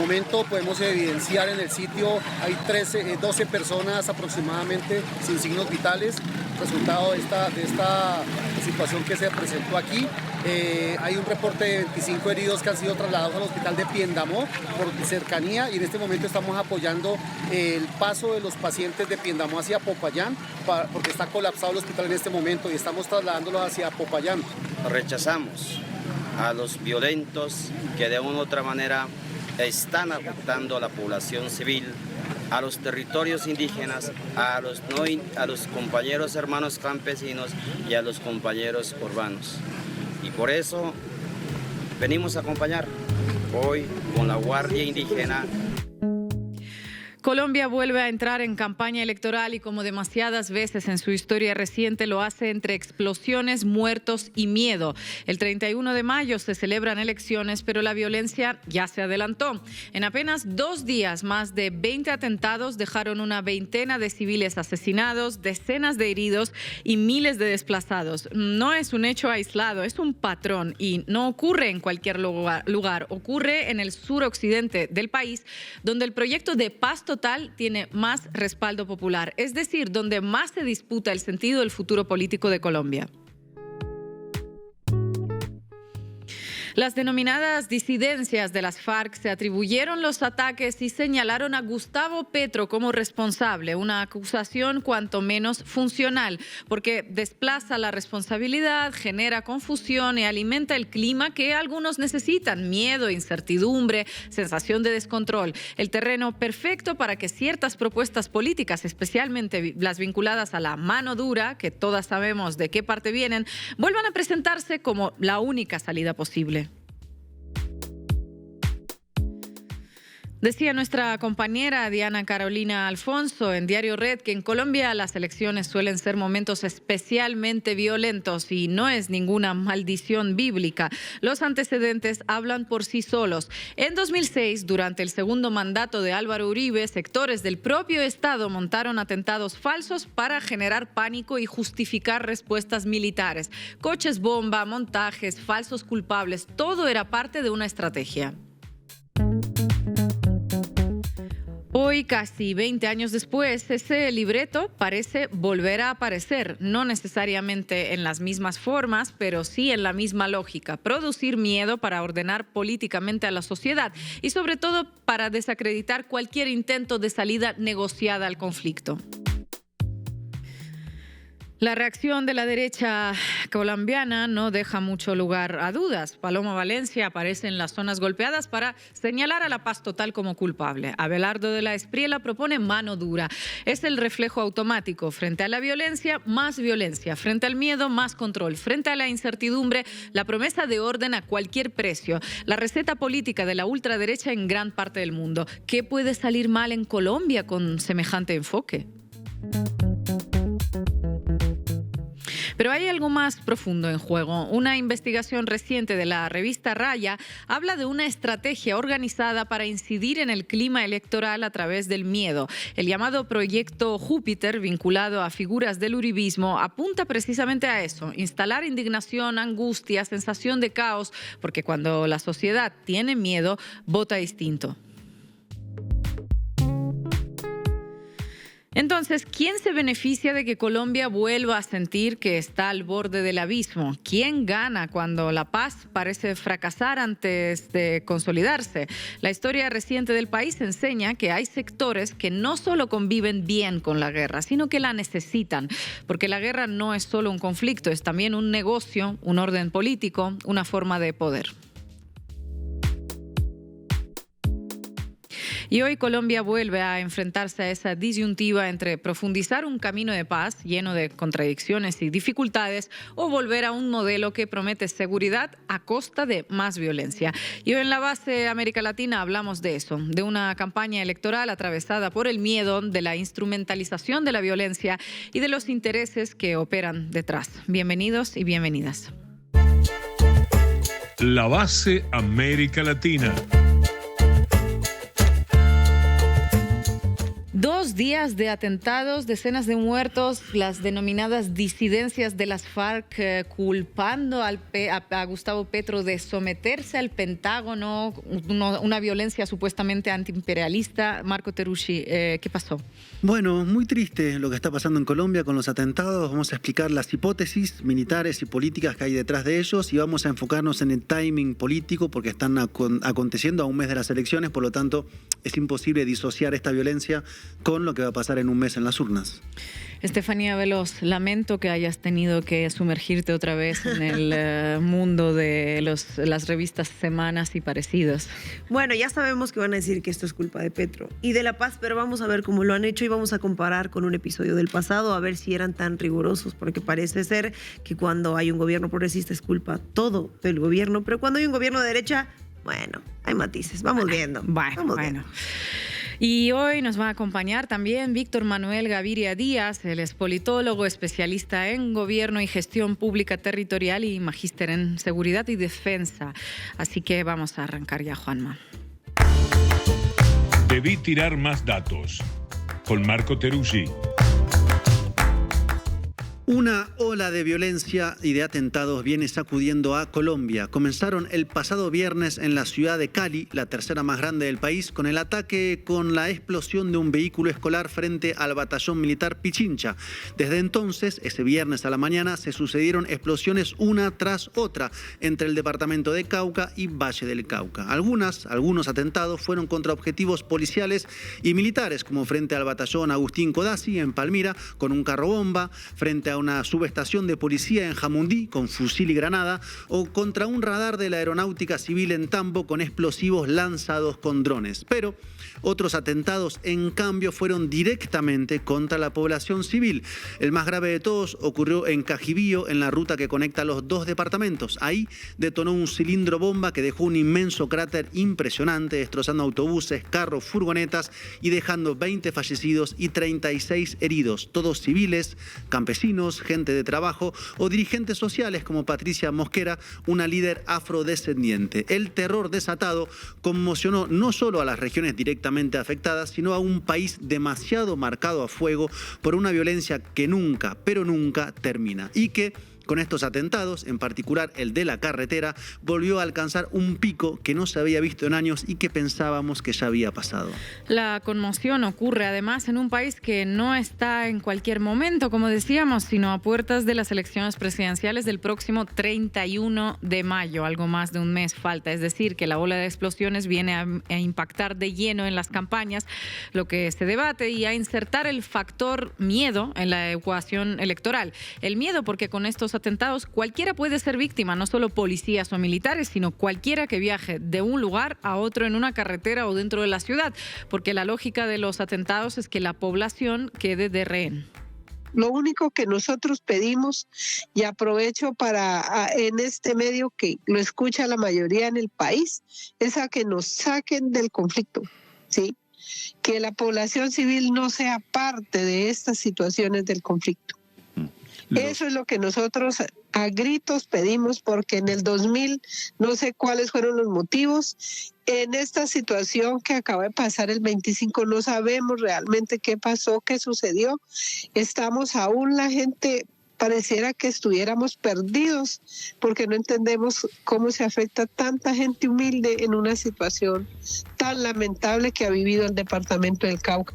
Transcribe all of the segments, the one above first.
momento podemos evidenciar en el sitio hay 12 personas aproximadamente sin signos vitales, resultado de esta situación que se presentó aquí. Hay un reporte de 25 heridos que han sido trasladados al hospital de Piendamó por cercanía, y en este momento estamos apoyando el paso de los pacientes de Piendamó hacia Popayán, porque está colapsado el hospital en este momento y estamos trasladándolos hacia Popayán. Rechazamos a los violentos que de una u otra manera están afectando a la población civil, a los territorios indígenas, a los compañeros hermanos campesinos y a los compañeros urbanos. Y por eso venimos a acompañar hoy con la Guardia Indígena. Colombia vuelve a entrar en campaña electoral y, como demasiadas veces en su historia reciente, lo hace entre explosiones, muertos y miedo. El 31 de mayo se celebran elecciones, pero la violencia ya se adelantó. En apenas 2 días, más de 20 atentados dejaron una veintena de civiles asesinados, decenas de heridos y miles de desplazados. No es un hecho aislado, es un patrón, y no ocurre en cualquier lugar. Ocurre en el suroccidente del país, donde el proyecto de paz total tiene más respaldo popular, es decir, donde más se disputa el sentido del futuro político de Colombia. Las denominadas disidencias de las FARC se atribuyeron los ataques y señalaron a Gustavo Petro como responsable, una acusación cuanto menos funcional, porque desplaza la responsabilidad, genera confusión y alimenta el clima que algunos necesitan: miedo, incertidumbre, sensación de descontrol. El terreno perfecto para que ciertas propuestas políticas, especialmente las vinculadas a la mano dura, que todas sabemos de qué parte vienen, vuelvan a presentarse como la única salida posible. Decía nuestra compañera Diana Carolina Alfonso en Diario Red que en Colombia las elecciones suelen ser momentos especialmente violentos, y no es ninguna maldición bíblica. Los antecedentes hablan por sí solos. En 2006, durante el segundo mandato de Álvaro Uribe, sectores del propio Estado montaron atentados falsos para generar pánico y justificar respuestas militares. Coches bomba, montajes, falsos culpables, todo era parte de una estrategia. Hoy, casi 20 años después, ese libreto parece volver a aparecer, no necesariamente en las mismas formas, pero sí en la misma lógica: producir miedo para ordenar políticamente a la sociedad y, sobre todo, para desacreditar cualquier intento de salida negociada al conflicto. La reacción de la derecha colombiana no deja mucho lugar a dudas. Paloma Valencia aparece en las zonas golpeadas para señalar a la paz total como culpable. Abelardo de la Espriella propone mano dura. Es el reflejo automático: frente a la violencia, más violencia; frente al miedo, más control; frente a la incertidumbre, la promesa de orden a cualquier precio. La receta política de la ultraderecha en gran parte del mundo. ¿Qué puede salir mal en Colombia con semejante enfoque? Pero hay algo más profundo en juego. Una investigación reciente de la revista Raya habla de una estrategia organizada para incidir en el clima electoral a través del miedo. El llamado Proyecto Júpiter, vinculado a figuras del uribismo, apunta precisamente a eso: instalar indignación, angustia, sensación de caos, porque cuando la sociedad tiene miedo, vota distinto. Entonces, ¿quién se beneficia de que Colombia vuelva a sentir que está al borde del abismo? ¿Quién gana cuando la paz parece fracasar antes de consolidarse? La historia reciente del país enseña que hay sectores que no solo conviven bien con la guerra, sino que la necesitan, porque la guerra no es solo un conflicto, es también un negocio, un orden político, una forma de poder. Y hoy Colombia vuelve a enfrentarse a esa disyuntiva entre profundizar un camino de paz lleno de contradicciones y dificultades, o volver a un modelo que promete seguridad a costa de más violencia. Y hoy en La Base América Latina hablamos de eso, de una campaña electoral atravesada por el miedo, de la instrumentalización de la violencia y de los intereses que operan detrás. Bienvenidos y bienvenidas. La Base América Latina. 2 días de atentados, decenas de muertos, las denominadas disidencias de las FARC culpando a Gustavo Petro de someterse al Pentágono, una violencia supuestamente antiimperialista. Marco Teruggi, ¿qué pasó? Bueno, muy triste lo que está pasando en Colombia con los atentados. Vamos a explicar las hipótesis militares y políticas que hay detrás de ellos y vamos a enfocarnos en el timing político porque están aconteciendo a un mes de las elecciones, por lo tanto es imposible disociar esta violencia con lo que va a pasar en un mes en las urnas. Estefanía Veloz, lamento que hayas tenido que sumergirte otra vez en el mundo de las revistas Semanas y parecidos. Bueno, ya sabemos que van a decir que esto es culpa de Petro y de La Paz, pero vamos a ver cómo lo han hecho y vamos a comparar con un episodio del pasado a ver si eran tan rigurosos, porque parece ser que cuando hay un gobierno progresista es culpa todo del gobierno, pero cuando hay un gobierno de derecha, bueno, hay matices. Vamos viendo. Bueno. Y hoy nos va a acompañar también Víctor Manuel Gaviria Díaz. Él es politólogo, especialista en gobierno y gestión pública territorial y magíster en seguridad y defensa. Así que vamos a arrancar ya, Juanma. Debí tirar más datos. Con Marco Teruggi. Una ola de violencia y de atentados viene sacudiendo a Colombia. Comenzaron el pasado viernes en la ciudad de Cali, la tercera más grande del país, con el ataque con la explosión de un vehículo escolar frente al batallón militar Pichincha. Desde entonces, ese viernes a la mañana, se sucedieron explosiones una tras otra entre el departamento de Cauca y Valle del Cauca. Algunos atentados fueron contra objetivos policiales y militares, como frente al batallón Agustín Codazzi en Palmira, con un carro bomba, frente a una subestación de policía en Jamundí con fusil y granada, o contra un radar de la Aeronáutica Civil en Tambo con explosivos lanzados con drones. Pero otros atentados, en cambio, fueron directamente contra la población civil. El más grave de todos ocurrió en Cajibío, en la ruta que conecta los dos departamentos. Ahí detonó un cilindro bomba que dejó un inmenso cráter impresionante, destrozando autobuses, carros, furgonetas y dejando 20 fallecidos y 36 heridos, todos civiles, campesinos, gente de trabajo o dirigentes sociales como Patricia Mosquera, una líder afrodescendiente. El terror desatado conmocionó no solo a las regiones directamente afectadas, sino a un país demasiado marcado a fuego por una violencia que nunca, pero nunca termina y que, con estos atentados, en particular el de la carretera, volvió a alcanzar un pico que no se había visto en años y que pensábamos que ya había pasado. La conmoción ocurre además en un país que no está en cualquier momento, como decíamos, sino a puertas de las elecciones presidenciales del próximo 31 de mayo. Algo más de un mes falta, es decir, que la ola de explosiones viene a impactar de lleno en las campañas, lo que se debate, y a insertar el factor miedo en la ecuación electoral. El miedo porque con estos atentados cualquiera puede ser víctima, no solo policías o militares, sino cualquiera que viaje de un lugar a otro en una carretera o dentro de la ciudad, porque la lógica de los atentados es que la población quede de rehén. Lo único que nosotros pedimos, y aprovecho para en este medio que lo escucha la mayoría en el país, es a que nos saquen del conflicto, ¿sí? Que la población civil no sea parte de estas situaciones del conflicto. Eso es lo que nosotros a gritos pedimos, porque en el 2000 no sé cuáles fueron los motivos. En esta situación que acaba de pasar el 25 no sabemos realmente qué pasó, qué sucedió. Estamos aún, la gente pareciera que estuviéramos perdidos porque no entendemos cómo se afecta tanta gente humilde en una situación tan lamentable que ha vivido el departamento del Cauca.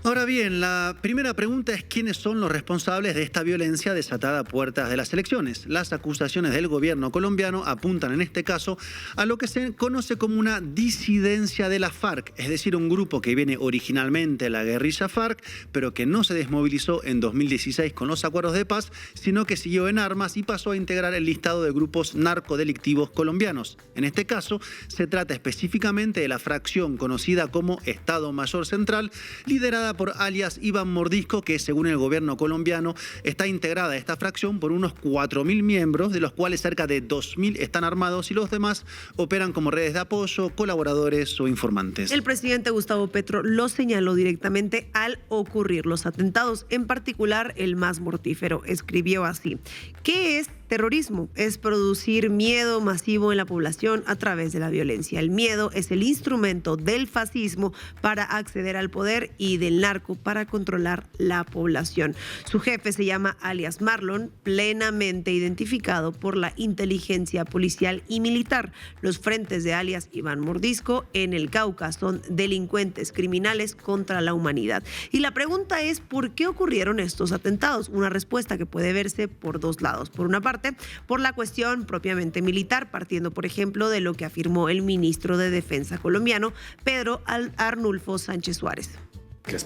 Ahora bien, la primera pregunta es quiénes son los responsables de esta violencia desatada a puertas de las elecciones. Las acusaciones del gobierno colombiano apuntan en este caso a lo que se conoce como una disidencia de la FARC, es decir, un grupo que viene originalmente de la guerrilla FARC, pero que no se desmovilizó en 2016 con los acuerdos de paz, sino que siguió en armas y pasó a integrar el listado de grupos narcodelictivos colombianos. En este caso, se trata específicamente de la fracción conocida como Estado Mayor Central, liderada por alias Iván Mordisco, que según el gobierno colombiano está integrada esta fracción por unos 4.000 miembros, de los cuales cerca de 2.000 están armados y los demás operan como redes de apoyo, colaboradores o informantes. El presidente Gustavo Petro lo señaló directamente al ocurrir los atentados, en particular el más mortífero. Escribió así: ¿qué es terrorismo, es producir miedo masivo en la población a través de la violencia. El miedo es el instrumento del fascismo para acceder al poder y del narco para controlar la población. Su jefe se llama alias Marlon, plenamente identificado por la inteligencia policial y militar. Los frentes de alias Iván Mordisco en el Cauca son delincuentes criminales contra la humanidad. Y la pregunta es, ¿por qué ocurrieron estos atentados? Una respuesta que puede verse por dos lados. Por una parte, por la cuestión propiamente militar, partiendo, por ejemplo, de lo que afirmó el ministro de Defensa colombiano, Pedro Arnulfo Sánchez Suárez.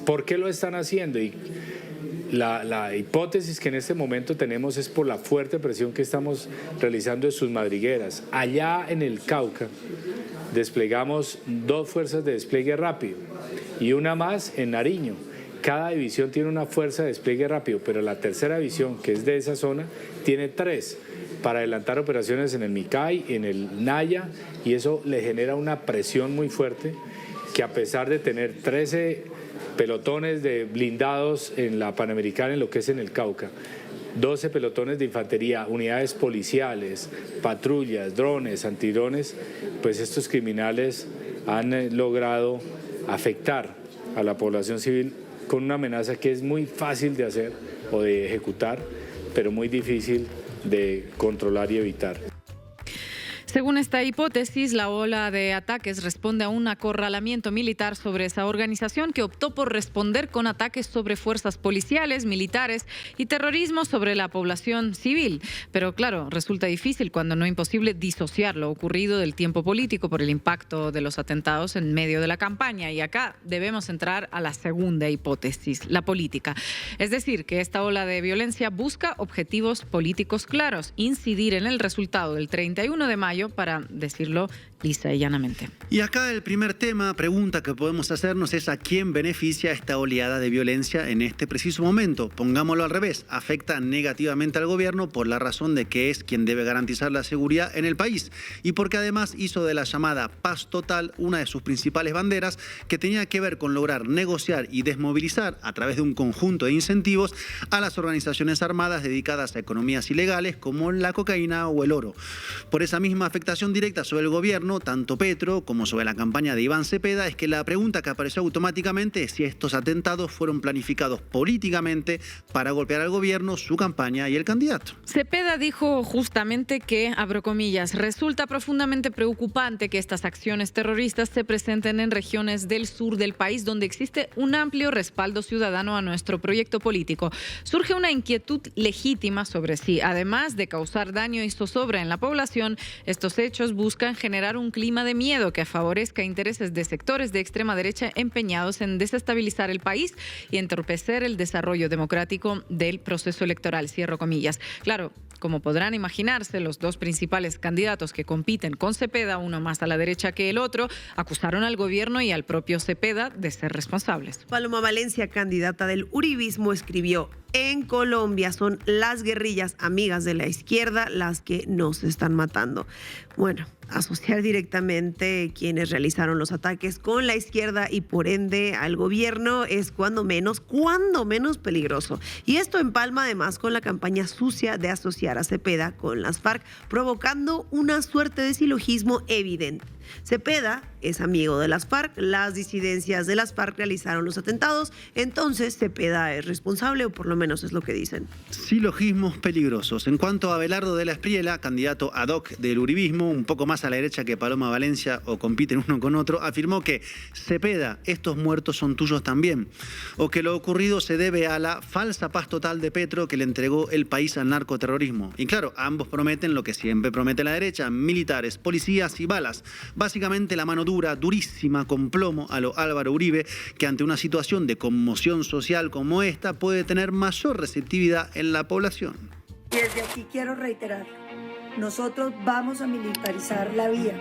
¿Por qué lo están haciendo? Y la hipótesis que en este momento tenemos es por la fuerte presión que estamos realizando en sus madrigueras. Allá en el Cauca desplegamos 2 fuerzas de despliegue rápido y una más en Nariño. Cada división tiene una fuerza de despliegue rápido, pero la tercera división, que es de esa zona, tiene 3 para adelantar operaciones en el Micay, en el Naya, y eso le genera una presión muy fuerte que, a pesar de tener 13 pelotones de blindados en la Panamericana, en lo que es en el Cauca, 12 pelotones de infantería, unidades policiales, patrullas, drones, antidrones, pues estos criminales han logrado afectar a la población civil con una amenaza que es muy fácil de hacer o de ejecutar, pero muy difícil de controlar y evitar. Según esta hipótesis, la ola de ataques responde a un acorralamiento militar sobre esa organización que optó por responder con ataques sobre fuerzas policiales, militares y terrorismo sobre la población civil. Pero claro, resulta difícil, cuando no imposible, disociar lo ocurrido del tiempo político por el impacto de los atentados en medio de la campaña. Y acá debemos entrar a la segunda hipótesis, la política. Es decir, que esta ola de violencia busca objetivos políticos claros, incidir en el resultado del 31 de mayo, para decirlo lisa y llanamente. Y acá el primer pregunta que podemos hacernos es: ¿a quién beneficia esta oleada de violencia en este preciso momento? Pongámoslo al revés, afecta negativamente al gobierno por la razón de que es quien debe garantizar la seguridad en el país y porque además hizo de la llamada paz total una de sus principales banderas, que tenía que ver con lograr negociar y desmovilizar a través de un conjunto de incentivos a las organizaciones armadas dedicadas a economías ilegales como la cocaína o el oro. Por esa misma afectación directa sobre el gobierno, tanto Petro como sobre la campaña de Iván Cepeda, es que la pregunta que apareció automáticamente es si estos atentados fueron planificados políticamente para golpear al gobierno, su campaña y el candidato. Cepeda dijo justamente que, abro comillas, resulta profundamente preocupante que estas acciones terroristas se presenten en regiones del sur del país donde existe un amplio respaldo ciudadano a nuestro proyecto político. Surge una inquietud legítima sobre si, además de causar daño y zozobra en la población, estos hechos buscan generar un clima de miedo que favorezca intereses de sectores de extrema derecha empeñados en desestabilizar el país y entorpecer el desarrollo democrático del proceso electoral. Cierro comillas. Claro, como podrán imaginarse, los 2 principales candidatos que compiten con Cepeda, uno más a la derecha que el otro, acusaron al gobierno y al propio Cepeda de ser responsables. Paloma Valencia, candidata del uribismo, escribió: en Colombia son las guerrillas amigas de la izquierda las que nos están matando. Bueno, asociar directamente quienes realizaron los ataques con la izquierda y por ende al gobierno es cuando menos peligroso. Y esto empalma además con la campaña sucia de asociar a Cepeda con las FARC, provocando una suerte de silogismo evidente. Cepeda es amigo de las FARC, las disidencias de las FARC realizaron los atentados, entonces Cepeda es responsable, o por lo menos es lo que dicen. Silogismos peligrosos. En cuanto a Abelardo de la Espriella, candidato ad hoc del uribismo, un poco más a la derecha que Paloma Valencia, o compiten uno con otro, afirmó que: Cepeda, estos muertos son tuyos también, o que lo ocurrido se debe a la falsa paz total de Petro que le entregó el país al narcoterrorismo. Y claro, ambos prometen lo que siempre promete la derecha: militares, policías y balas. Básicamente la mano dura, durísima, con plomo, a lo Álvaro Uribe, que ante una situación de conmoción social como esta puede tener mayor receptividad en la población. Y desde aquí quiero reiterar: nosotros vamos a militarizar la vía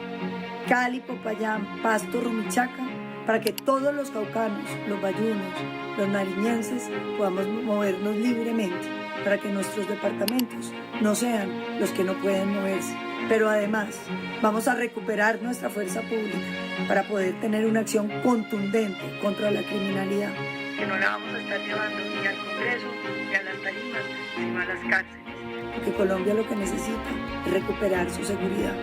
Cali, Popayán, Pasto, Rumichaca, para que todos los caucanos, los bayunos, los nariñenses podamos movernos libremente, para que nuestros departamentos no sean los que no pueden moverse. Pero además vamos a recuperar nuestra fuerza pública para poder tener una acción contundente contra la criminalidad. Que no la vamos a estar llevando ni al Congreso ni a las tarimas, sino a las cárceles. porque Colombia lo que necesita es recuperar su seguridad.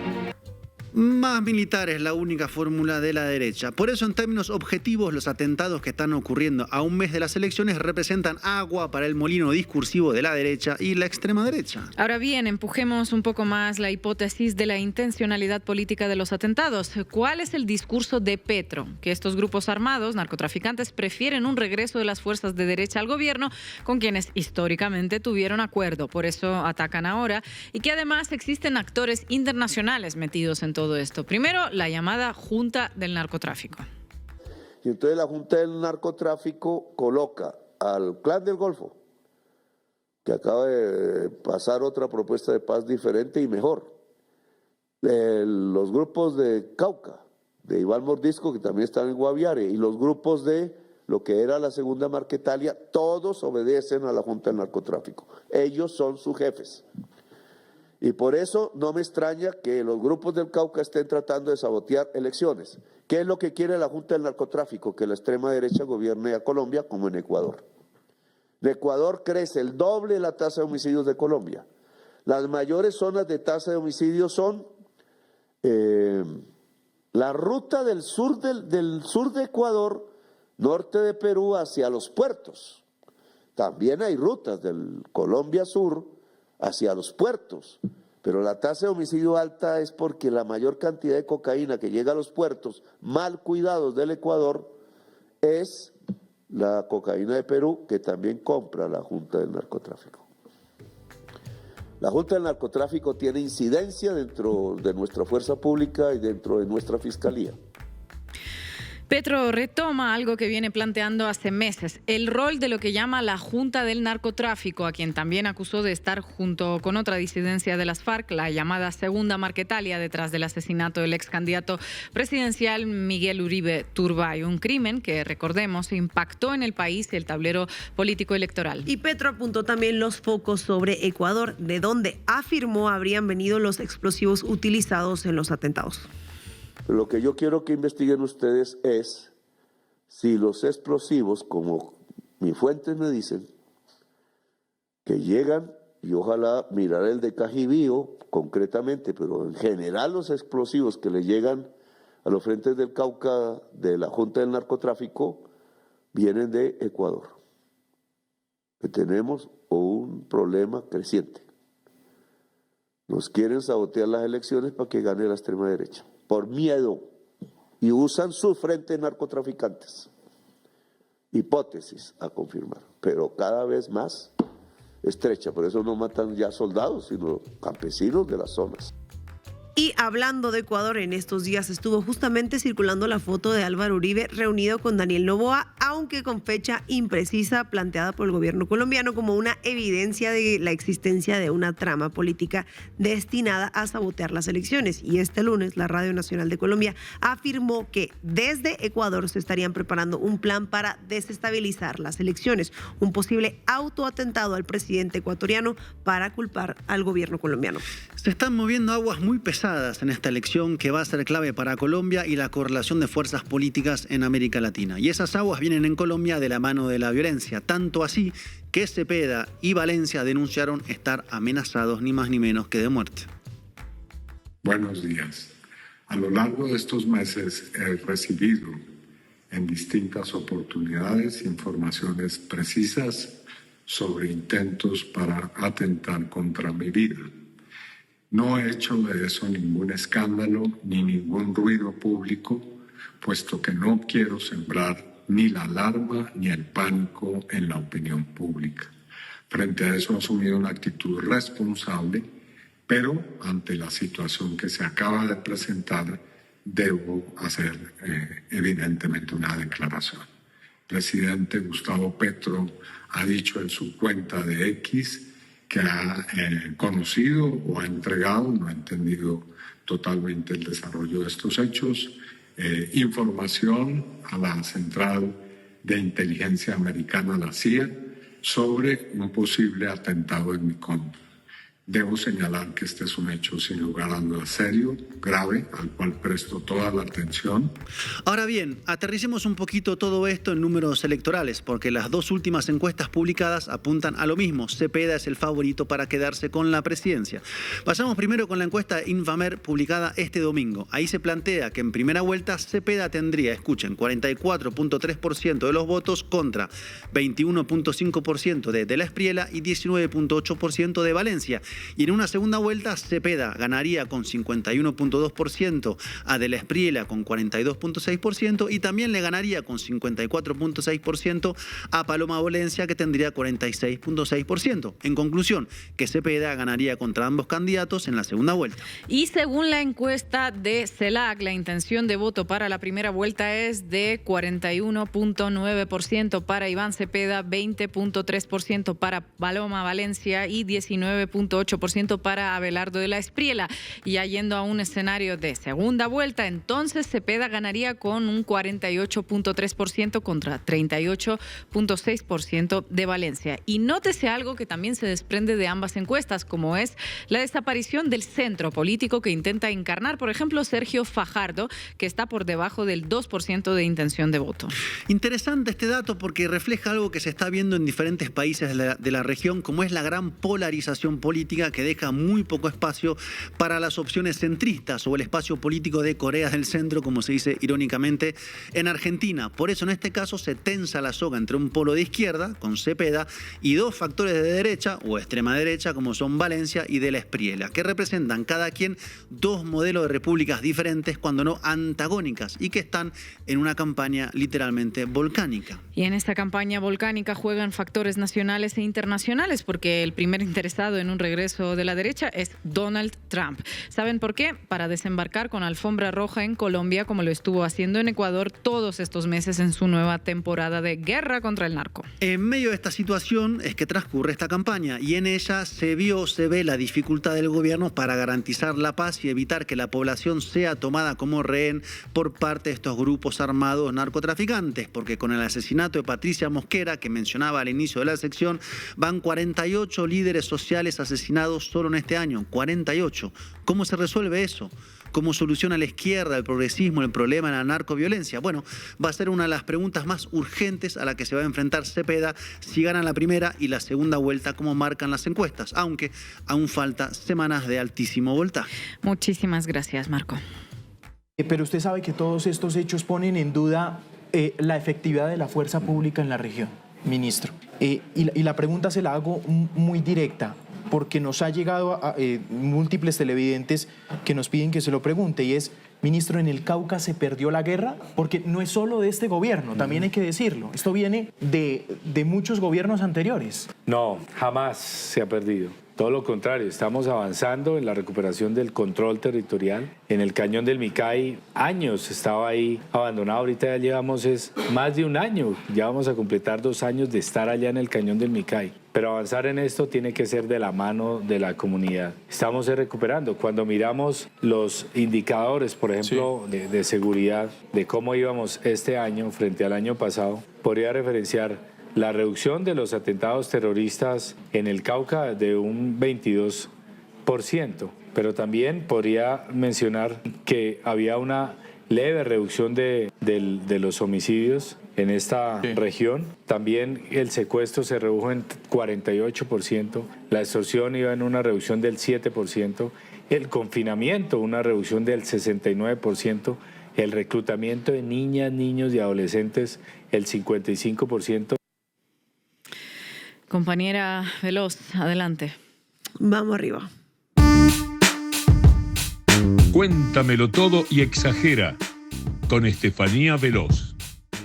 Más militar es la única fórmula de la derecha. Por eso, en términos objetivos, los atentados que están ocurriendo a un mes de las elecciones representan agua para el molino discursivo de la derecha y la extrema derecha. Ahora bien, empujemos un poco más la hipótesis de la intencionalidad política de los atentados. ¿Cuál es el discurso de Petro? Que estos grupos armados, narcotraficantes, prefieren un regreso de las fuerzas de derecha al gobierno con quienes históricamente tuvieron acuerdo. Por eso atacan ahora. Y que además existen actores internacionales metidos en todo esto. Primero, la llamada Junta del Narcotráfico. Y entonces la Junta del Narcotráfico coloca al Clan del Golfo, que acaba de pasar otra propuesta de paz diferente y mejor. Los grupos de Cauca, de Iván Mordisco, que también están en Guaviare, y los grupos de lo que era la Segunda Marquetalia, todos obedecen a la Junta del Narcotráfico. Ellos son sus jefes. Y por eso no me extraña que los grupos del Cauca estén tratando de sabotear elecciones. ¿Qué es lo que quiere la Junta del Narcotráfico? Que la extrema derecha gobierne a Colombia como en Ecuador. En Ecuador crece el doble la tasa de homicidios de Colombia. Las mayores zonas de tasa de homicidios son la ruta del sur de Ecuador, norte de Perú, hacia los puertos. También hay rutas del Colombia Sur hacia los puertos, pero la tasa de homicidio alta es porque la mayor cantidad de cocaína que llega a los puertos mal cuidados del Ecuador es la cocaína de Perú, que también compra la Junta del Narcotráfico. La Junta del Narcotráfico tiene incidencia dentro de nuestra fuerza pública y dentro de nuestra fiscalía. Petro retoma algo que viene planteando hace meses, el rol de lo que llama la Junta del Narcotráfico, a quien también acusó de estar junto con otra disidencia de las FARC, la llamada Segunda Marquetalia, detrás del asesinato del ex candidato presidencial Miguel Uribe Turbay, un crimen que, recordemos, impactó en el país y el tablero político electoral. Y Petro apuntó también los focos sobre Ecuador, de donde afirmó habrían venido los explosivos utilizados en los atentados. Lo que yo quiero que investiguen ustedes es si los explosivos, como mis fuentes me dicen, que llegan, y ojalá mirar el de Cajibío concretamente, pero en general los explosivos que le llegan a los frentes del Cauca de la Junta del Narcotráfico vienen de Ecuador. Que tenemos un problema creciente. Nos quieren sabotear las elecciones para que gane la extrema derecha, por miedo, y usan sus frentes narcotraficantes. Hipótesis a confirmar, pero cada vez más estrecha. Por eso no matan ya soldados, sino campesinos de las zonas. Y hablando de Ecuador, en estos días estuvo justamente circulando la foto de Álvaro Uribe reunido con Daniel Noboa, aunque con fecha imprecisa, planteada por el gobierno colombiano como una evidencia de la existencia de una trama política destinada a sabotear las elecciones. Y este lunes, la Radio Nacional de Colombia afirmó que desde Ecuador se estarían preparando un plan para desestabilizar las elecciones, un posible autoatentado al presidente ecuatoriano para culpar al gobierno colombiano. Se están moviendo aguas muy pesadas en esta elección que va a ser clave para Colombia y la correlación de fuerzas políticas en América Latina. Y esas aguas vienen en Colombia de la mano de la violencia, tanto así que Cepeda y Valencia denunciaron estar amenazados ni más ni menos que de muerte. Buenos días. A lo largo de estos meses he recibido en distintas oportunidades informaciones precisas sobre intentos para atentar contra mi vida. No he hecho de eso ningún escándalo ni ningún ruido público, puesto que no quiero sembrar ni la alarma ni el pánico en la opinión pública. Frente a eso he asumido una actitud responsable, pero ante la situación que se acaba de presentar, debo hacer evidentemente una declaración. El presidente Gustavo Petro ha dicho en su cuenta de X que ha conocido o ha entregado, no ha entendido totalmente el desarrollo de estos hechos, información a la Central de Inteligencia Americana, la CIA, sobre un posible atentado en mi contra. Debo señalar que este es un hecho sin lugar a dudas serio, grave, al cual presto toda la atención. Ahora bien, aterricemos un poquito todo esto en números electorales, porque las dos últimas encuestas publicadas apuntan a lo mismo. Cepeda es el favorito para quedarse con la presidencia. Pasamos primero con la encuesta Infamer publicada este domingo. Ahí se plantea que en primera vuelta Cepeda tendría, escuchen, 44.3% de los votos contra 21.5% de De la Espriella y 19.8% de Valencia. Y en una segunda vuelta, Cepeda ganaría con 51.2% a De la Espriella con 42.6% y también le ganaría con 54.6% a Paloma Valencia, que tendría 46.6%. En conclusión, que Cepeda ganaría contra ambos candidatos en la segunda vuelta. Y según la encuesta de CELAC, la intención de voto para la primera vuelta es de 41.9% para Iván Cepeda, 20.3% para Paloma Valencia y 19.8% para Abelardo de la Espriella. Y ya yendo a un escenario de segunda vuelta, entonces Cepeda ganaría con un 48.3% contra 38.6% de Valencia. Y nótese algo que también se desprende de ambas encuestas, como es la desaparición del centro político que intenta encarnar, por ejemplo, Sergio Fajardo, que está por debajo del 2% de intención de voto. Interesante este dato porque refleja algo que se está viendo en diferentes países de la región, como es la gran polarización política que deja muy poco espacio para las opciones centristas o el espacio político de Corea del Centro, como se dice irónicamente en Argentina. Por eso en este caso se tensa la soga entre un polo de izquierda, con Cepeda, y dos factores de derecha o extrema derecha, como son Valencia y De la Espriella, que representan cada quien dos modelos de repúblicas diferentes, cuando no antagónicas, y que están en una campaña literalmente volcánica. Y en esta campaña volcánica juegan factores nacionales e internacionales, porque el primer interesado en un regreso de la derecha es Donald Trump. ¿Saben por qué? Para desembarcar con alfombra roja en Colombia, como lo estuvo haciendo en Ecuador todos estos meses en su nueva temporada de guerra contra el narco. En medio de esta situación es que transcurre esta campaña, y en ella se ve la dificultad del gobierno para garantizar la paz y evitar que la población sea tomada como rehén por parte de estos grupos armados narcotraficantes, porque con el asesinato de Patricia Mosquera, que mencionaba al inicio de la sección, van 48 líderes sociales asesinados solo en este año, 48. ¿Cómo se resuelve eso? ¿Cómo soluciona la izquierda, el progresismo, el problema de la narcoviolencia? Bueno, va a ser una de las preguntas más urgentes a la que se va a enfrentar Cepeda si gana la primera y la segunda vuelta, como marcan las encuestas, aunque aún falta semanas de altísimo voltaje. Muchísimas gracias, Marco. Pero usted sabe que todos estos hechos ponen en duda la efectividad de la fuerza pública en la región, ministro. Y la pregunta se la hago muy directa, porque nos ha llegado a múltiples televidentes que nos piden que se lo pregunte, y es: ministro, ¿en el Cauca se perdió la guerra? Porque no es solo de este gobierno, también hay que decirlo. Esto viene de muchos gobiernos anteriores. No, jamás se ha perdido. Todo lo contrario, estamos avanzando en la recuperación del control territorial. En el Cañón del Micay, años estaba ahí abandonado. Ahorita ya llevamos más de un año. Ya vamos a completar 2 años de estar allá en el Cañón del Micay. Pero avanzar en esto tiene que ser de la mano de la comunidad. Estamos recuperando. Cuando miramos los indicadores, por ejemplo, sí, de seguridad, de cómo íbamos este año frente al año pasado, podría referenciar la reducción de los atentados terroristas en el Cauca de un 22%, pero también podría mencionar que había una leve reducción de los homicidios en esta región. También el secuestro se redujo en 48%, la extorsión iba en una reducción del 7%, el confinamiento una reducción del 69%, el reclutamiento de niñas, niños y adolescentes el 55%. Compañera Veloz, adelante. Vamos arriba. Cuéntamelo todo y exagera, con Estefanía Veloz.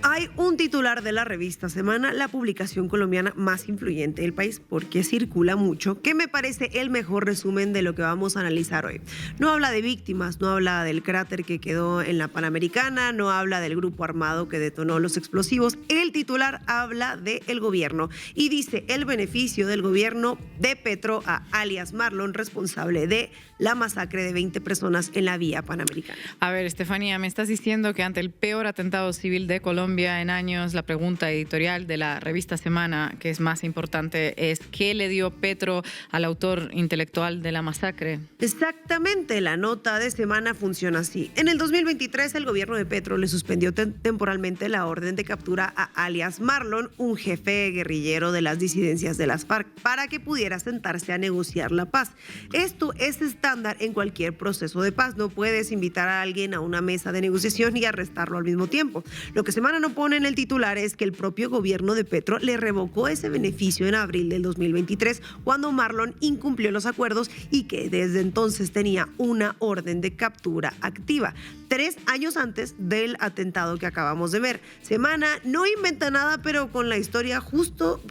Hay un titular de la revista Semana, la publicación colombiana más influyente del país, porque circula mucho, que me parece el mejor resumen de lo que vamos a analizar hoy. No habla de víctimas, no habla del cráter que quedó en la Panamericana, no habla del grupo armado que detonó los explosivos. El titular habla del gobierno y dice: el beneficio del gobierno de Petro a alias Marlon, responsable de la masacre de 20 personas en la vía Panamericana. A ver, Estefanía, me estás diciendo que ante el peor atentado civil de Colombia, Colombia en años. La pregunta editorial de la revista Semana, que es más importante, es ¿qué le dio Petro al autor intelectual de la masacre? Exactamente, la nota de Semana funciona así. En el 2023, el gobierno de Petro le suspendió temporalmente la orden de captura a alias Marlon, un jefe guerrillero de las disidencias de las FARC, para que pudiera sentarse a negociar la paz. Esto es estándar en cualquier proceso de paz. No puedes invitar a alguien a una mesa de negociación y arrestarlo al mismo tiempo. Lo que Semana no pone en el titular es que el propio gobierno de Petro le revocó ese beneficio en abril del 2023, cuando Marlon incumplió los acuerdos y que desde entonces tenía una orden de captura activa, 3 años antes del atentado que acabamos de ver. Semana no inventa nada, pero con la historia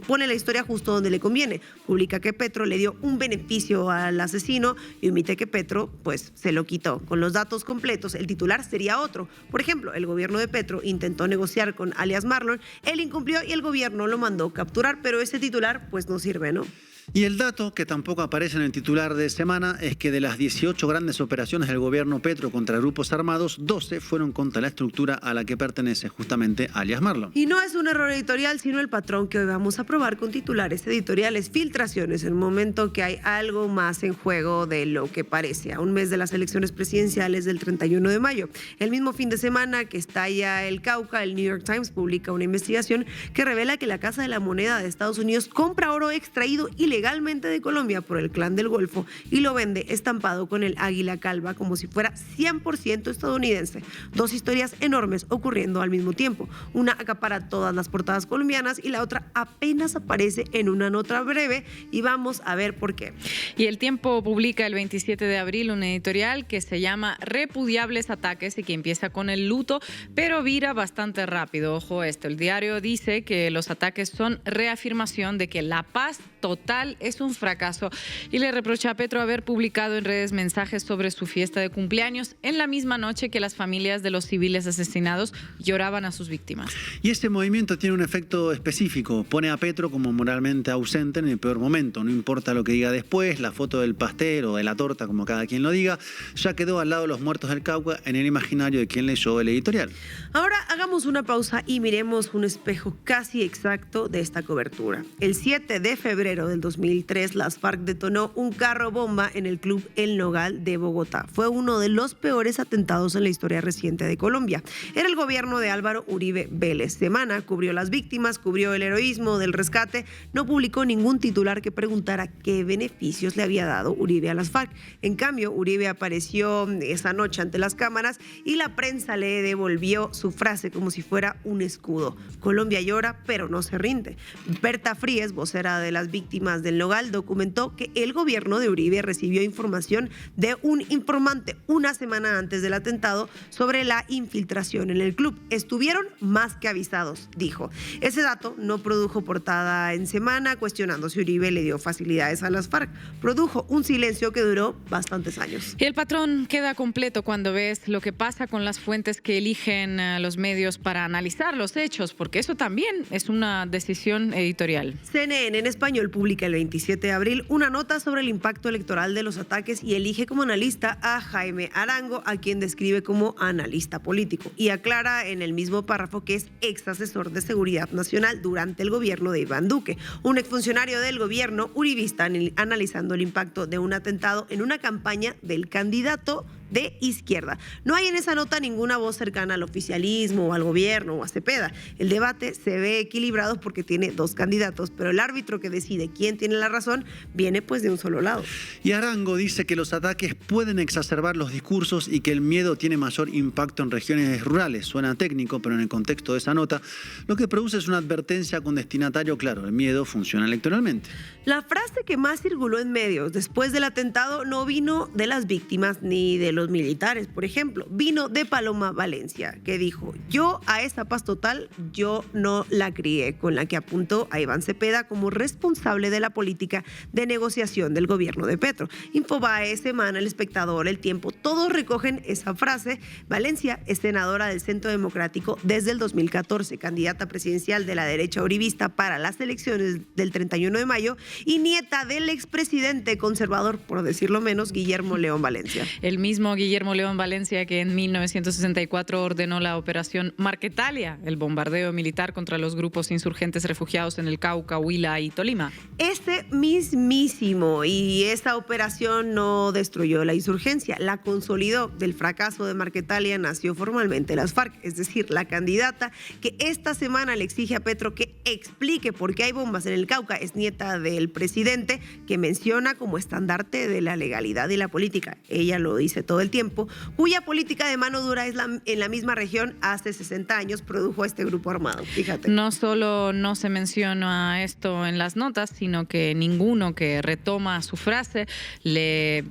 pone la historia justo donde le conviene. Publica que Petro le dio un beneficio al asesino y omite que Petro pues se lo quitó. Con los datos completos, el titular sería otro. Por ejemplo, el gobierno de Petro intentó negociar con alias Marlon, él incumplió y el gobierno lo mandó capturar, pero ese titular pues no sirve, ¿no? Y el dato que tampoco aparece en el titular de Semana es que de las 18 grandes operaciones del gobierno Petro contra grupos armados, 12 fueron contra la estructura a la que pertenece justamente alias Marlon. Y no es un error editorial, sino el patrón que hoy vamos a probar con titulares editoriales, filtraciones, en un momento que hay algo más en juego de lo que parece. A un mes de las elecciones presidenciales del 31 de mayo. El mismo fin de semana que estalla el Cauca, el New York Times publica una investigación que revela que la Casa de la Moneda de Estados Unidos compra oro extraído ilegalmente de Colombia por el Clan del Golfo y lo vende estampado con el águila calva como si fuera 100% estadounidense. 2 historias enormes ocurriendo al mismo tiempo. Una acapara todas las portadas colombianas y la otra apenas aparece en una nota breve y vamos a ver por qué. Y El Tiempo publica el 27 de abril un editorial que se llama Repudiables ataques y que empieza con el luto, pero vira bastante rápido. Ojo esto, el diario dice que los ataques son reafirmación de que la paz total es un fracaso y le reprocha a Petro haber publicado en redes mensajes sobre su fiesta de cumpleaños en la misma noche que las familias de los civiles asesinados lloraban a sus víctimas. Y este movimiento tiene un efecto específico, pone a Petro como moralmente ausente en el peor momento, no importa lo que diga después, la foto del pastel o de la torta, como cada quien lo diga, ya quedó al lado de los muertos del Cauca en el imaginario de quien leyó el editorial. Ahora hagamos una pausa y miremos un espejo casi exacto de esta cobertura. El 7 de febrero del 2003, las FARC detonó un carro bomba en el Club El Nogal de Bogotá. Fue uno de los peores atentados en la historia reciente de Colombia. Era el gobierno de Álvaro Uribe Vélez. Semana cubrió las víctimas, cubrió el heroísmo del rescate, no publicó ningún titular que preguntara qué beneficios le había dado Uribe a las FARC. En cambio, Uribe apareció esa noche ante las cámaras y la prensa le devolvió su frase como si fuera un escudo. Colombia llora, pero no se rinde. Berta Fríes, vocera de las víctimas del Nogal, documentó que el gobierno de Uribe recibió información de un informante una semana antes del atentado sobre la infiltración en el club. Estuvieron más que avisados, dijo. Ese dato no produjo portada en Semana, cuestionando si Uribe le dio facilidades a las FARC. Produjo un silencio que duró bastantes años. Y el patrón queda completo cuando ves lo que pasa con las fuentes que eligen los medios para analizar los hechos, porque eso también es una decisión editorial. CNN en español publica el 27 de abril una nota sobre el impacto electoral de los ataques y elige como analista a Jaime Arango, a quien describe como analista político, y aclara en el mismo párrafo que es ex asesor de seguridad nacional durante el gobierno de Iván Duque, un exfuncionario del gobierno uribista analizando el impacto de un atentado en una campaña del candidato de izquierda. No hay en esa nota ninguna voz cercana al oficialismo o al gobierno o a Cepeda. El debate se ve equilibrado porque tiene 2 candidatos, pero el árbitro que decide quién tiene la razón viene pues de un solo lado. Y Arango dice que los ataques pueden exacerbar los discursos y que el miedo tiene mayor impacto en regiones rurales. Suena técnico, pero en el contexto de esa nota, lo que produce es una advertencia con destinatario claro. El miedo funciona electoralmente. La frase que más circuló en medios después del atentado no vino de las víctimas ni de los militares, por ejemplo, vino de Paloma Valencia, que dijo: yo a esa paz total, yo no la crié, con la que apuntó a Iván Cepeda como responsable de la política de negociación del gobierno de Petro. Infobae, Semana, El Espectador, El Tiempo, todos recogen esa frase. Valencia es senadora del Centro Democrático desde el 2014, candidata presidencial de la derecha uribista para las elecciones del 31 de mayo y nieta del expresidente conservador, por decirlo menos, Guillermo León Valencia. El mismo mismo Guillermo León Valencia que en 1964 ordenó la operación Marquetalia, el bombardeo militar contra los grupos insurgentes refugiados en el Cauca, Huila y Tolima. Este mismísimo, y esta operación no destruyó la insurgencia, la consolidó. Del fracaso de Marquetalia nació formalmente las FARC, es decir, la candidata que esta semana le exige a Petro que explique por qué hay bombas en el Cauca. Es nieta del presidente, que menciona como estandarte de la legalidad y la política. Ella lo dice todo el tiempo, cuya política de mano dura es en la misma región hace 60 años produjo este grupo armado. Fíjate. No solo no se menciona esto en las notas, sino que ninguno que retoma su frase le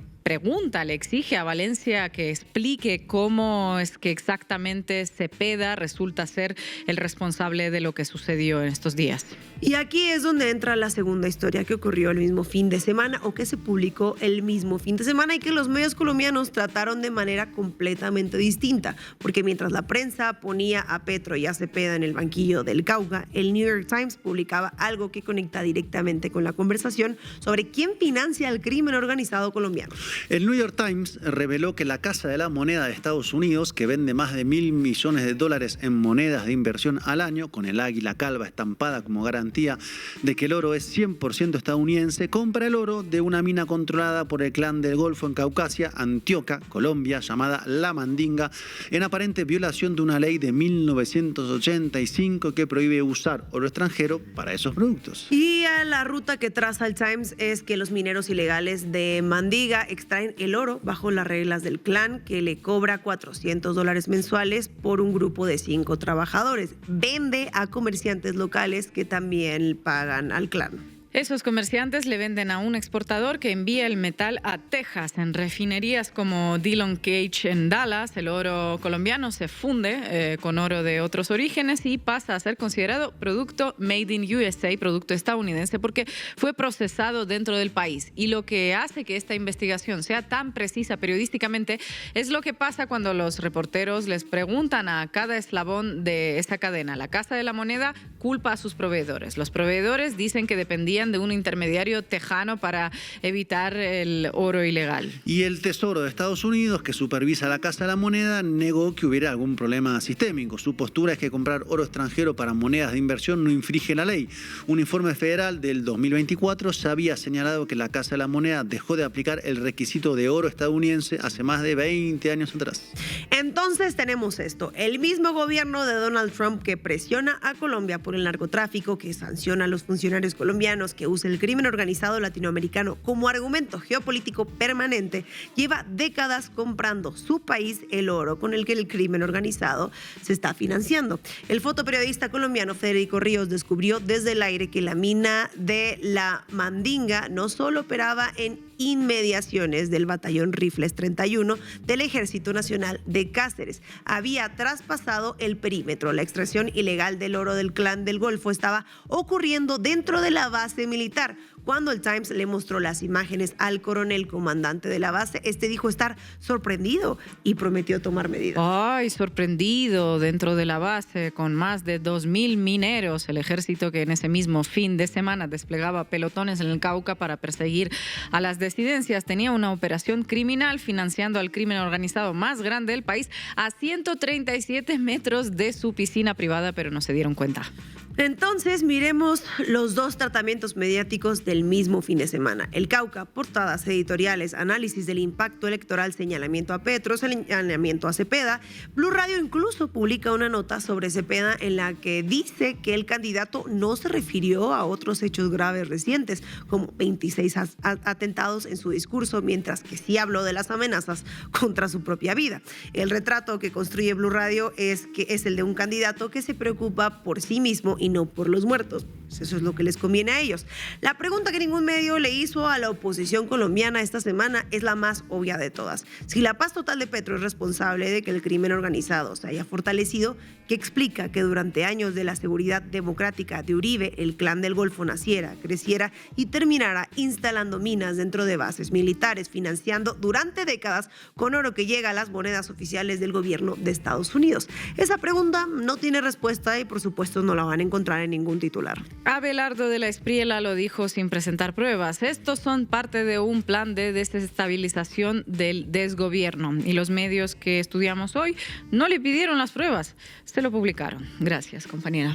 exige a Valencia que explique cómo es que exactamente Cepeda resulta ser el responsable de lo que sucedió en estos días. Y aquí es donde entra la segunda historia que ocurrió el mismo fin de semana, o que se publicó el mismo fin de semana, y que los medios colombianos trataron de manera completamente distinta, porque mientras la prensa ponía a Petro y a Cepeda en el banquillo del Cauca, el New York Times publicaba algo que conecta directamente con la conversación sobre quién financia el crimen organizado colombiano. El New York Times reveló que la Casa de la Moneda de Estados Unidos, que vende más de $1.000 millones en monedas de inversión al año, con el águila calva estampada como garantía de que el oro es 100% estadounidense, compra el oro de una mina controlada por el Clan del Golfo en Caucasia, Antioquia, Colombia, llamada La Mandinga, en aparente violación de una ley de 1985 que prohíbe usar oro extranjero para esos productos. Y la ruta que traza el Times es que los mineros ilegales de Mandinga extraen el oro bajo las reglas del clan, que le cobra $400 mensuales por un grupo de 5 trabajadores. Vende a comerciantes locales que también pagan al clan. Esos comerciantes le venden a un exportador que envía el metal a Texas. En refinerías como Dillon Cage en Dallas, el oro colombiano se funde con oro de otros orígenes y pasa a ser considerado producto made in USA, producto estadounidense, porque fue procesado dentro del país. Y lo que hace que esta investigación sea tan precisa periodísticamente es lo que pasa cuando los reporteros les preguntan a cada eslabón de esta cadena. La Casa de la Moneda culpa a sus proveedores. Los proveedores dicen que dependían de un intermediario tejano para evitar el oro ilegal. Y el Tesoro de Estados Unidos, que supervisa la Casa de la Moneda, negó que hubiera algún problema sistémico. Su postura es que comprar oro extranjero para monedas de inversión no infringe la ley. Un informe federal del 2024 se había señalado que la Casa de la Moneda dejó de aplicar el requisito de oro estadounidense hace más de 20 años atrás. Entonces tenemos esto: el mismo gobierno de Donald Trump que presiona a Colombia por el narcotráfico, que sanciona a los funcionarios colombianos, que usa el crimen organizado latinoamericano como argumento geopolítico permanente, lleva décadas comprando su país el oro con el que el crimen organizado se está financiando. El fotoperiodista colombiano Federico Ríos descubrió desde el aire que la mina de La Mandinga no solo operaba en inmediaciones del batallón Rifles 31 del Ejército Nacional de Cáceres. Había traspasado el perímetro. La extracción ilegal del oro del Clan del Golfo estaba ocurriendo dentro de la base militar. Cuando el Times le mostró las imágenes al coronel comandante de la base, este dijo estar sorprendido y prometió tomar medidas. ¡Ay, sorprendido! Dentro de la base, con más de 2.000 mineros, el ejército que en ese mismo fin de semana desplegaba pelotones en el Cauca para perseguir a las disidencias, tenía una operación criminal financiando al crimen organizado más grande del país a 137 metros de su piscina privada, pero no se dieron cuenta. Entonces, miremos los dos tratamientos mediáticos del mismo fin de semana. El Cauca, portadas editoriales, análisis del impacto electoral, señalamiento a Petro, señalamiento a Cepeda. Blue Radio incluso publica una nota sobre Cepeda en la que dice que el candidato no se refirió a otros hechos graves recientes, como 26 atentados en su discurso, mientras que sí habló de las amenazas contra su propia vida. El retrato que construye Blue Radio es el de un candidato que se preocupa por sí mismo y no por los muertos. Pues eso es lo que les conviene a ellos. La pregunta que ningún medio le hizo a la oposición colombiana esta semana es la más obvia de todas. Si la paz total de Petro es responsable de que el crimen organizado se haya fortalecido, ¿qué explica que durante años de la seguridad democrática de Uribe, el Clan del Golfo naciera, creciera y terminara instalando minas dentro de bases militares, financiando durante décadas con oro que llega a las monedas oficiales del gobierno de Estados Unidos? Esa pregunta no tiene respuesta y por supuesto no la van a encontrar en ningún titular. Abelardo de la Espriella lo dijo sin presentar pruebas. Estos son parte de un plan de desestabilización del desgobierno. Y los medios que estudiamos hoy no le pidieron las pruebas, se lo publicaron. Gracias, compañera.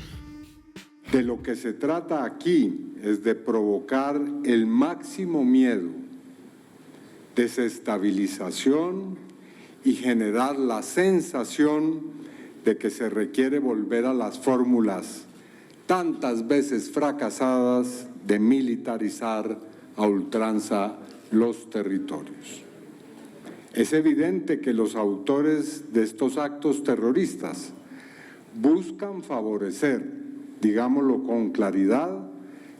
De lo que se trata aquí es de provocar el máximo miedo, desestabilización y generar la sensación de que se requiere volver a las fórmulas tantas veces fracasadas de militarizar a ultranza los territorios. Es evidente que los autores de estos actos terroristas buscan favorecer, digámoslo con claridad,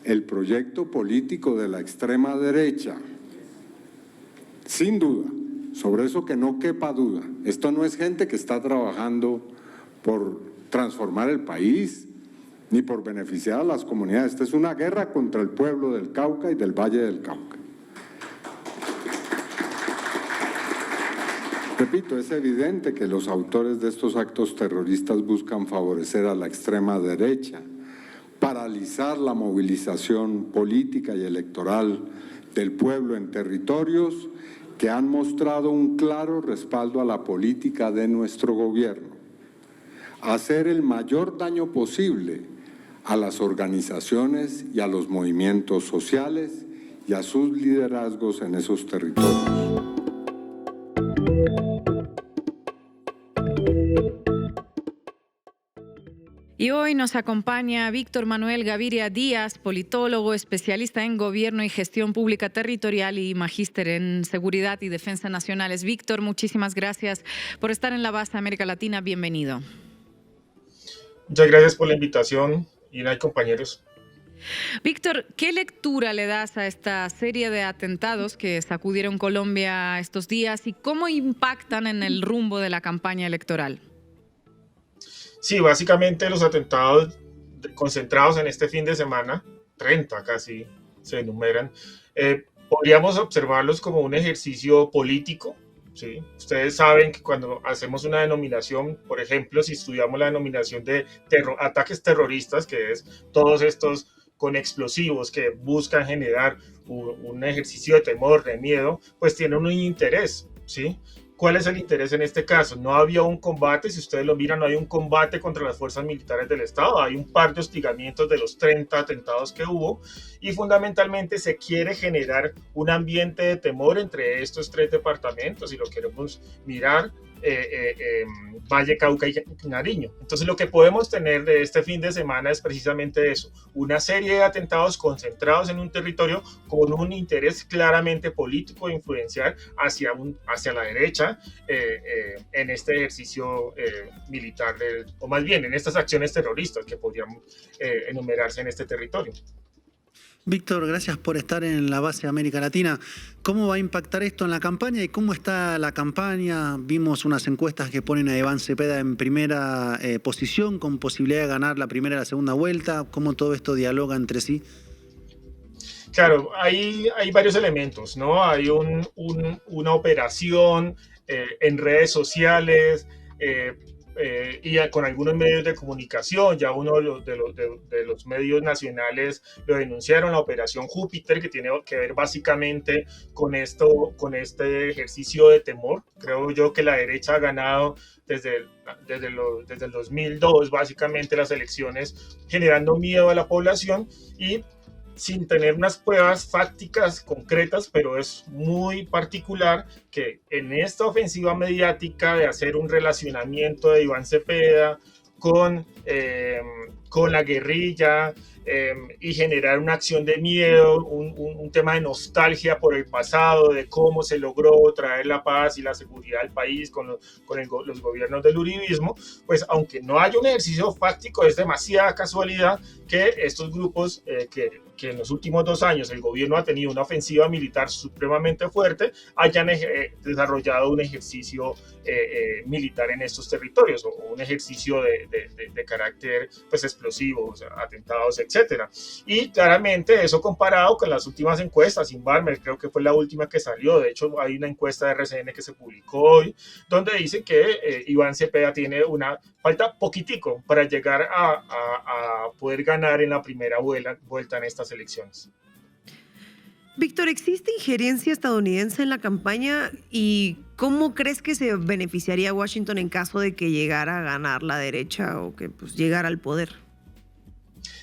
el proyecto político de la extrema derecha. Sin duda, sobre eso que no quepa duda. Esto no es gente que está trabajando por transformar el país, ni por beneficiar a las comunidades. Esta es una guerra contra el pueblo del Cauca y del Valle del Cauca. Repito, es evidente que los autores de estos actos terroristas buscan favorecer a la extrema derecha, paralizar la movilización política y electoral del pueblo en territorios que han mostrado un claro respaldo a la política de nuestro gobierno, hacer el mayor daño posible a las organizaciones y a los movimientos sociales y a sus liderazgos en esos territorios. Y hoy nos acompaña Víctor Manuel Gaviria Díaz, politólogo, especialista en gobierno y gestión pública territorial y magíster en seguridad y defensa nacionales. Víctor, muchísimas gracias por estar en La Base América Latina. Bienvenido. Muchas gracias por la invitación. Y no hay compañeros. Víctor, ¿qué lectura le das a esta serie de atentados que sacudieron Colombia estos días y cómo impactan en el rumbo de la campaña electoral? Sí, básicamente los atentados concentrados en este fin de semana, 30 casi se enumeran, podríamos observarlos como un ejercicio político. Sí, ustedes saben que cuando hacemos una denominación, por ejemplo, si estudiamos la denominación de ataques terroristas, que es todos estos con explosivos que buscan generar un ejercicio de temor, de miedo, pues tienen un interés, ¿sí? ¿Cuál es el interés en este caso? No había un combate, si ustedes lo miran, no hay un combate contra las fuerzas militares del Estado, hay un par de hostigamientos de los 30 atentados que hubo y fundamentalmente se quiere generar un ambiente de temor entre estos 3 departamentos y lo queremos mirar, Valle, Cauca y Nariño. Entonces lo que podemos tener de este fin de semana es precisamente eso, una serie de atentados concentrados en un territorio con un interés claramente político e influencial hacia la derecha en este ejercicio militar, o más bien en estas acciones terroristas que podrían enumerarse en este territorio. Víctor, gracias por estar en La Base América Latina. ¿Cómo va a impactar esto en la campaña y cómo está la campaña? Vimos unas encuestas que ponen a Iván Cepeda en primera posición, con posibilidad de ganar la primera y la segunda vuelta. ¿Cómo todo esto dialoga entre sí? Claro, hay varios elementos, ¿no? Hay una operación en redes sociales, y con algunos medios de comunicación. Ya uno de los medios nacionales lo denunciaron, la operación Júpiter, que tiene que ver básicamente con este ejercicio de temor. Creo yo que la derecha ha ganado desde el 2002 básicamente las elecciones, generando miedo a la población y sin tener unas pruebas fácticas concretas, pero es muy particular que en esta ofensiva mediática de hacer un relacionamiento de Iván Cepeda con la guerrilla y generar una acción de miedo, un tema de nostalgia por el pasado, de cómo se logró traer la paz y la seguridad al país con los gobiernos del uribismo, pues aunque no haya un ejercicio fáctico, es demasiada casualidad que estos grupos que en los últimos 2 años el gobierno ha tenido una ofensiva militar supremamente fuerte, hayan desarrollado un ejercicio militar en estos territorios, o un ejercicio de carácter pues explosivo, o sea, atentados, etcétera. Y claramente eso comparado con las últimas encuestas, Inbarmer creo que fue la última que salió, de hecho hay una encuesta de RCN que se publicó hoy, donde dice que Iván Cepeda tiene falta poquitico para llegar a poder ganar en la primera vuelta en estas elecciones. Víctor, ¿existe injerencia estadounidense en la campaña y cómo crees que se beneficiaría Washington en caso de que llegara a ganar la derecha o que pues, llegara al poder?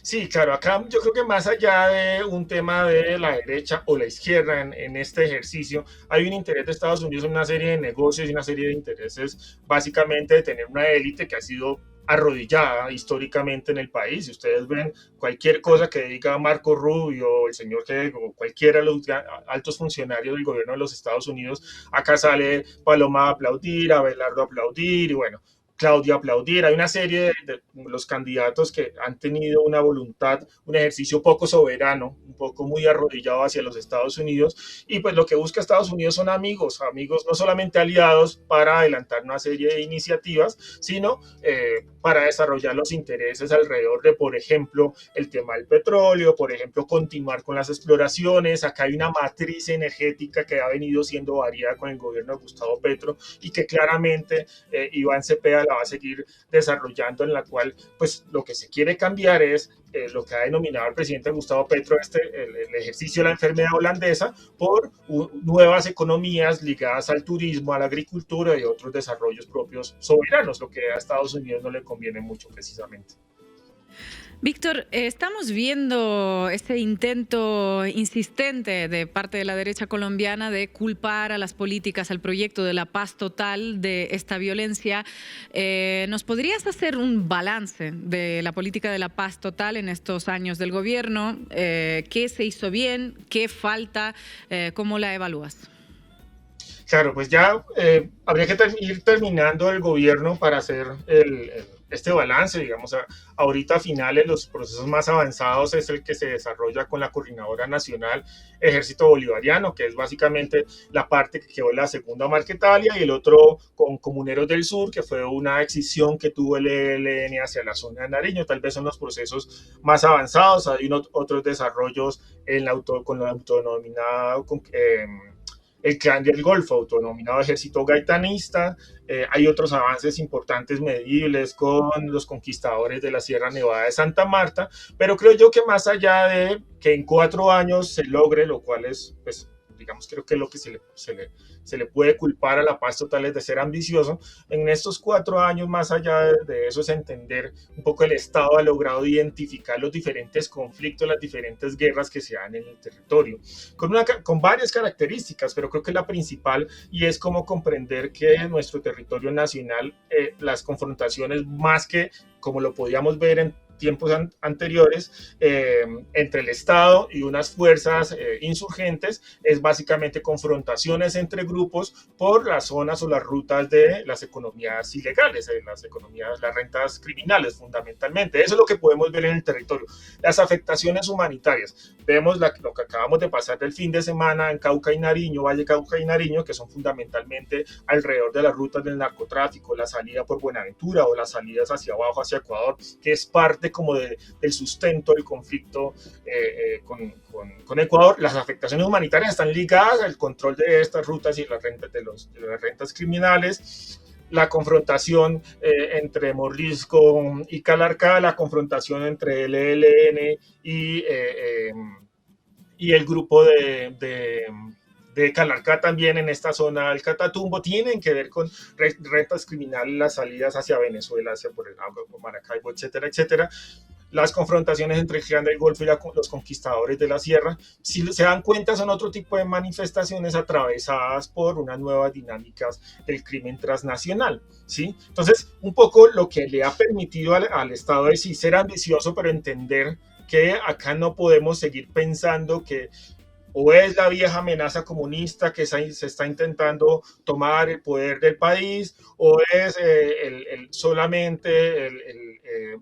Sí, claro, acá yo creo que más allá de un tema de la derecha o la izquierda en este ejercicio, hay un interés de Estados Unidos en una serie de negocios y una serie de intereses, básicamente de tener una élite que ha sido arrodillada históricamente en el país. Si ustedes ven cualquier cosa que diga Marco Rubio, el señor que o cualquiera de los altos funcionarios del gobierno de los Estados Unidos, acá sale Paloma a aplaudir, Abelardo a aplaudir y bueno, Claudia a aplaudir. Hay una serie de los candidatos que han tenido una voluntad, un ejercicio poco soberano, un poco muy arrodillado hacia los Estados Unidos, y pues lo que busca Estados Unidos son amigos no solamente aliados para adelantar una serie de iniciativas, sino para desarrollar los intereses alrededor de, por ejemplo, el tema del petróleo, por ejemplo, continuar con las exploraciones. Acá hay una matriz energética que ha venido siendo variada con el gobierno de Gustavo Petro y que claramente Iván Cepeda la va a seguir desarrollando, en la cual pues lo que se quiere cambiar es lo que ha denominado el presidente Gustavo Petro el ejercicio de la enfermedad holandesa por nuevas economías ligadas al turismo, a la agricultura y otros desarrollos propios soberanos, lo que a Estados Unidos no le conviene mucho precisamente. Víctor, estamos viendo este intento insistente de parte de la derecha colombiana de culpar a las políticas, al proyecto de la paz total de esta violencia. ¿Nos podrías hacer un balance de la política de la paz total en estos años del gobierno? ¿Qué se hizo bien? ¿Qué falta? ¿Cómo la evalúas? Claro, pues ya habría que ir terminando el gobierno para hacer este balance, digamos, ahorita a finales los procesos más avanzados es el que se desarrolla con la Coordinadora Nacional Ejército Bolivariano, que es básicamente la parte que quedó en la segunda Marquetalia, y el otro con Comuneros del Sur, que fue una excisión que tuvo el ELN hacia la zona de Nariño. Tal vez son los procesos más avanzados. Hay otros desarrollos con lo autodenominado el Clan del Golfo, autodenominado Ejército Gaitanista. Hay otros avances importantes medibles con los conquistadores de la Sierra Nevada de Santa Marta, pero creo yo que más allá de que en 4 años se logre, lo cual es, pues, digamos, creo que lo que se le puede culpar a la paz total es de ser ambicioso. En estos 4 años, más allá de eso, es entender un poco el Estado ha logrado identificar los diferentes conflictos, las diferentes guerras que se dan en el territorio, con varias características, pero creo que la principal, y es como comprender que en nuestro territorio nacional las confrontaciones, más que como lo podíamos ver en tiempos anteriores entre el Estado y unas fuerzas insurgentes, es básicamente confrontaciones entre grupos por las zonas o las rutas de las economías ilegales, las rentas criminales fundamentalmente. Eso es lo que podemos ver en el territorio. Las afectaciones humanitarias. Vemos lo que acabamos de pasar del fin de semana en Cauca y Nariño, Valle Cauca y Nariño, que son fundamentalmente alrededor de las rutas del narcotráfico, la salida por Buenaventura o las salidas hacia abajo, hacia Ecuador, que es parte como del sustento del conflicto con Ecuador. Las afectaciones humanitarias están ligadas al control de estas rutas y las rentas de las rentas criminales. La confrontación entre Morrisco y Calarcá, la confrontación entre el ELN y el grupo de Calarcá también en esta zona del Catatumbo, tienen que ver con rentas criminales, las salidas hacia Venezuela, hacia por el agua, por Maracaibo, etcétera, etcétera. Las confrontaciones entre el Clan del Golfo y los conquistadores de la Sierra, si se dan cuenta, son otro tipo de manifestaciones atravesadas por unas nuevas dinámicas del crimen transnacional, ¿sí? Entonces, un poco lo que le ha permitido al Estado es sí ser ambicioso, pero entender que acá no podemos seguir pensando que o es la vieja amenaza comunista que se está intentando tomar el poder del país, o es solamente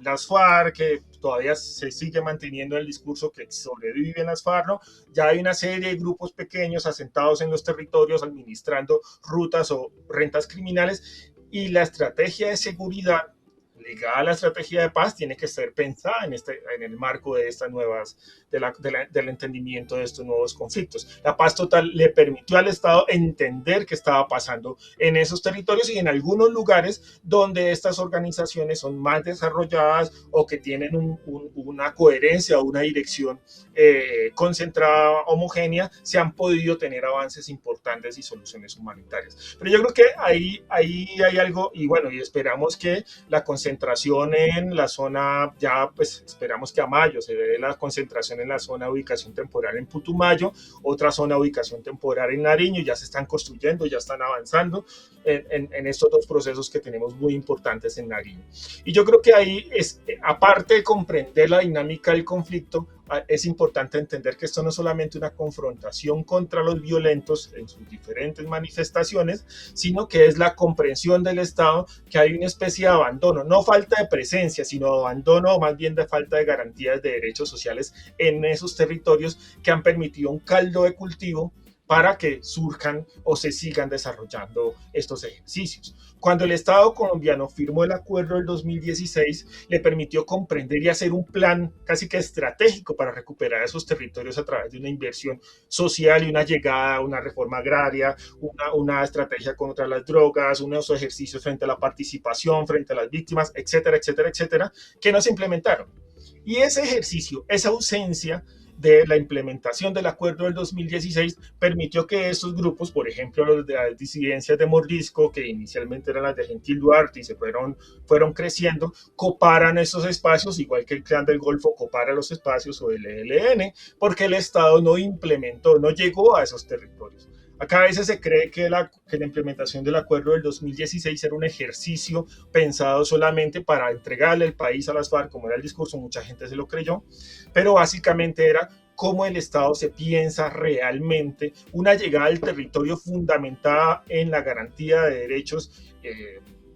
las FARC, que todavía se sigue manteniendo el discurso que sobreviven las FARC, ¿no? Ya hay una serie de grupos pequeños asentados en los territorios administrando rutas o rentas criminales, y la estrategia de seguridad ligada a la estrategia de paz tiene que ser pensada en el marco de estas nuevas, del entendimiento de estos nuevos conflictos. La paz total le permitió al Estado entender qué estaba pasando en esos territorios y en algunos lugares donde estas organizaciones son más desarrolladas o que tienen una coherencia o una dirección concentrada, homogénea, se han podido tener avances importantes y soluciones humanitarias. Pero yo creo que ahí hay algo, y bueno, y esperamos que la concentración en la zona, ya pues esperamos que a mayo se dé la concentración en la zona de ubicación temporal en Putumayo, otra zona de ubicación temporal en Nariño, ya se están construyendo, ya están avanzando en estos dos procesos que tenemos muy importantes en Nariño. Y yo creo que ahí, aparte de comprender la dinámica del conflicto, es importante entender que esto no es solamente una confrontación contra los violentos en sus diferentes manifestaciones, sino que es la comprensión del Estado que hay una especie de abandono, no falta de presencia, sino abandono, o más bien de falta de garantías de derechos sociales en esos territorios que han permitido un caldo de cultivo para que surjan o se sigan desarrollando estos ejercicios. Cuando el Estado colombiano firmó el acuerdo del 2016, le permitió comprender y hacer un plan casi que estratégico para recuperar esos territorios a través de una inversión social y una llegada, una reforma agraria, una estrategia contra las drogas, unos ejercicios frente a la participación, frente a las víctimas, etcétera, etcétera, etcétera, que no se implementaron. Y ese ejercicio, esa ausencia de la implementación del acuerdo del 2016 permitió que estos grupos, por ejemplo los de las disidencias de Mordisco, que inicialmente eran las de Gentil Duarte y se fueron creciendo, coparan esos espacios, igual que el Clan del Golfo copara los espacios o el ELN, porque el Estado no implementó, no llegó a esos territorios. Acá a veces se cree que la implementación del acuerdo del 2016 era un ejercicio pensado solamente para entregarle el país a las FARC, como era el discurso, mucha gente se lo creyó, pero básicamente era cómo el Estado se piensa realmente una llegada al territorio fundamentada en la garantía de derechos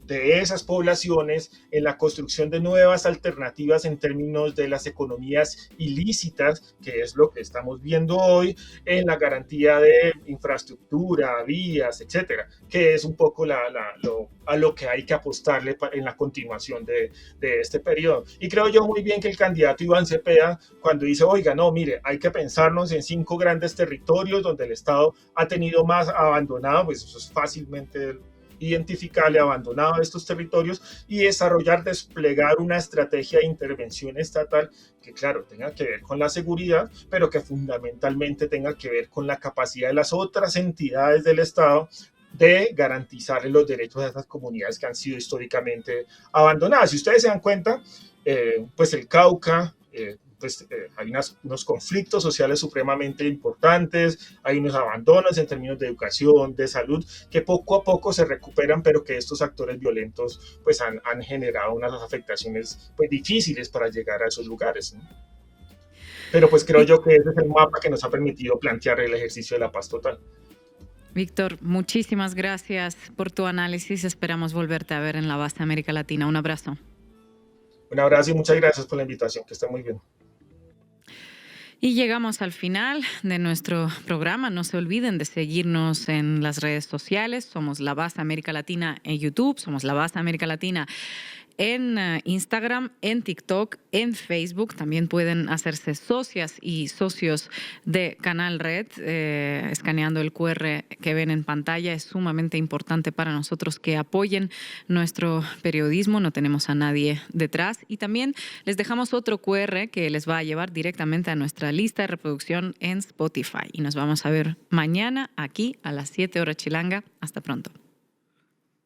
de esas poblaciones, en la construcción de nuevas alternativas en términos de las economías ilícitas, que es lo que estamos viendo hoy, en la garantía de infraestructura, vías, etcétera, que es un poco a lo que hay que apostarle en la continuación de este periodo. Y creo yo muy bien que el candidato Iván Cepeda, cuando dice, oiga, no, mire, hay que pensarnos en 5 grandes territorios donde el Estado ha tenido más abandonado, pues eso es fácilmente identificarle abandonado estos territorios y desplegar una estrategia de intervención estatal que, claro, tenga que ver con la seguridad, pero que fundamentalmente tenga que ver con la capacidad de las otras entidades del Estado de garantizar los derechos de esas comunidades que han sido históricamente abandonadas. Si ustedes se dan cuenta, pues el Cauca, hay unos conflictos sociales supremamente importantes, hay unos abandonos en términos de educación, de salud, que poco a poco se recuperan, pero que estos actores violentos pues han generado unas afectaciones pues difíciles para llegar a esos lugares, ¿no? Pero pues creo yo que ese es el mapa que nos ha permitido plantear el ejercicio de la paz total. Víctor, muchísimas gracias por tu análisis. Esperamos volverte a ver en la Base América Latina. Un abrazo. Un abrazo y muchas gracias por la invitación. Que esté muy bien. Y llegamos al final de nuestro programa. No se olviden de seguirnos en las redes sociales. Somos La Base América Latina en YouTube, somos La Base América Latina en Instagram, en TikTok, en Facebook. También pueden hacerse socias y socios de Canal Red escaneando el QR que ven en pantalla. Es sumamente importante para nosotros que apoyen nuestro periodismo. No tenemos a nadie detrás. Y también les dejamos otro QR que les va a llevar directamente a nuestra lista de reproducción en Spotify. Y nos vamos a ver mañana aquí a las 7 horas chilanga. Hasta pronto.